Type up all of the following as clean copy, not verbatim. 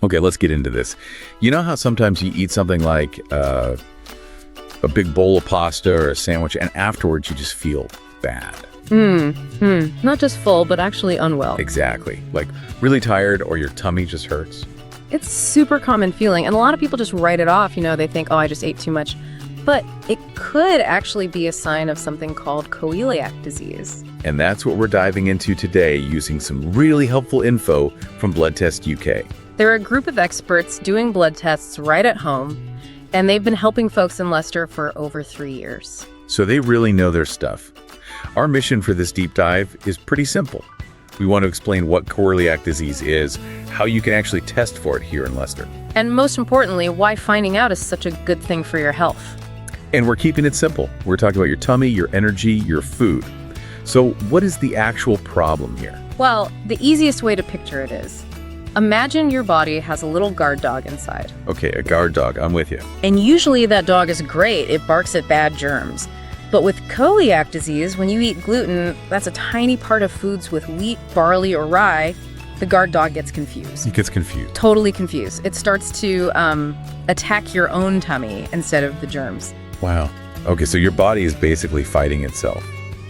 Okay, let's get into this. You know how sometimes you eat something like a big bowl of pasta or a sandwich, and afterwards you just feel bad? Not just full, but actually unwell. Exactly. Like really tired, or your tummy just hurts. It's super common feeling, and a lot of people just write it off. They think, oh, I just ate too much. But it could actually be a sign of something called Coeliac disease. And that's what we're diving into today, using some really helpful info from Blood Test UK. They're a group of experts doing blood tests right at home, and they've been helping folks in Leicester for over 3 years. So they really know their stuff. Our mission for this deep dive is pretty simple. We want to explain what coeliac disease is, how you can actually test for it here in Leicester. And most importantly, why finding out is such a good thing for your health. And we're keeping it simple. We're talking about your tummy, your energy, your food. So what is the actual problem here? Well, the easiest way to picture it is, imagine your body has a little guard dog inside. Okay, a guard dog, I'm with you. And usually that dog is great. It barks at bad germs. But with coeliac disease, when you eat gluten, that's a tiny part of foods with wheat, barley, or rye, the guard dog gets confused. It gets confused. Totally confused. It starts to attack your own tummy instead of the germs. Wow. Okay, so your body is basically fighting itself,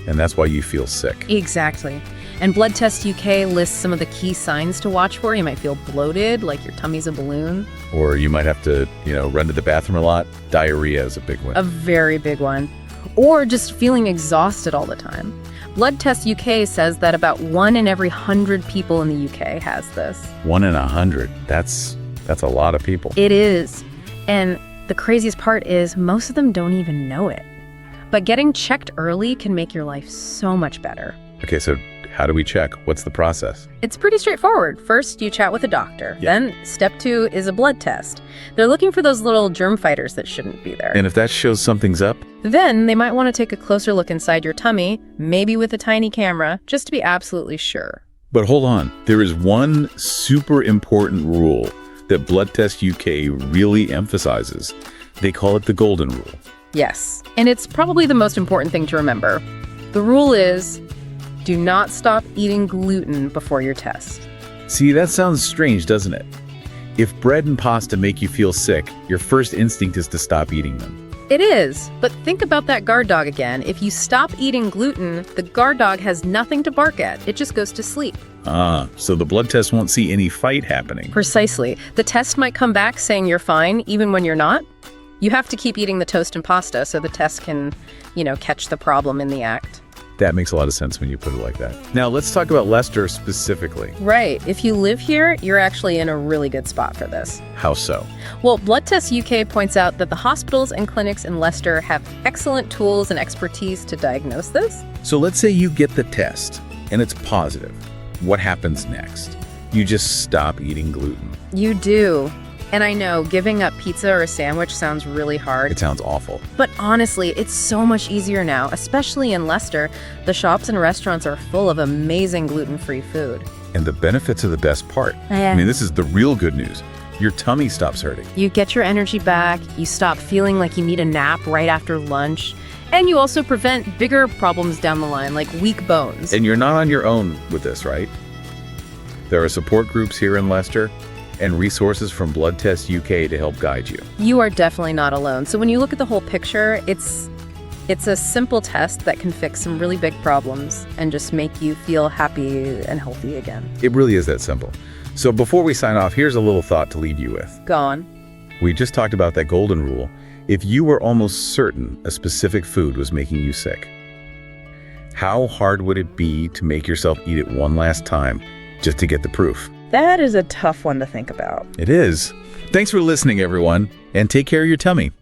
and that's why you feel sick. Exactly. And Blood Test UK lists some of the key signs to watch for. You might feel bloated, like your tummy's a balloon. Or you might have to, run to the bathroom a lot. Diarrhea is a big one. A very big one. Or just feeling exhausted all the time. Blood Test UK says that about 1 in every 100 people in the UK has this. 1 in 100. That's a lot of people. It is. And the craziest part is most of them don't even know it. But getting checked early can make your life so much better. Okay, so how do we check? What's the process? It's pretty straightforward. First, you chat with a doctor. Yeah. Then, step 2 is a blood test. They're looking for those little germ fighters that shouldn't be there. And if that shows something's up? Then, they might want to take a closer look inside your tummy, maybe with a tiny camera, just to be absolutely sure. But hold on. There is one super important rule that Blood Test UK really emphasizes. They call it the golden rule. Yes, and it's probably the most important thing to remember. The rule is, do not stop eating gluten before your test. See, that sounds strange, doesn't it? If bread and pasta make you feel sick, your first instinct is to stop eating them. It is, but think about that guard dog again. If you stop eating gluten, the guard dog has nothing to bark at. It just goes to sleep. So the blood test won't see any fight happening. Precisely. The test might come back saying you're fine, even when you're not. You have to keep eating the toast and pasta so the test can, catch the problem in the act. That makes a lot of sense when you put it like that. Now, let's talk about Leicester specifically. Right. If you live here, you're actually in a really good spot for this. How so? Well, Blood Test UK points out that the hospitals and clinics in Leicester have excellent tools and expertise to diagnose this. So let's say you get the test and it's positive. What happens next? You just stop eating gluten. You do. And I know, giving up pizza or a sandwich sounds really hard. It sounds awful. But honestly, it's so much easier now, especially in Leicester. The shops and restaurants are full of amazing gluten-free food. And the benefits are the best part. I mean, this is the real good news. Your tummy stops hurting. You get your energy back, you stop feeling like you need a nap right after lunch, and you also prevent bigger problems down the line, like weak bones. And you're not on your own with this, right? There are support groups here in Leicester and resources from Blood Test UK to help guide you. You are definitely not alone. So when you look at the whole picture, it's a simple test that can fix some really big problems and just make you feel happy and healthy again. It really is that simple. So before we sign off, here's a little thought to leave you with. Go on. We just talked about that golden rule. If you were almost certain a specific food was making you sick, how hard would it be to make yourself eat it one last time just to get the proof? That is a tough one to think about. It is. Thanks for listening, everyone, and take care of your tummy.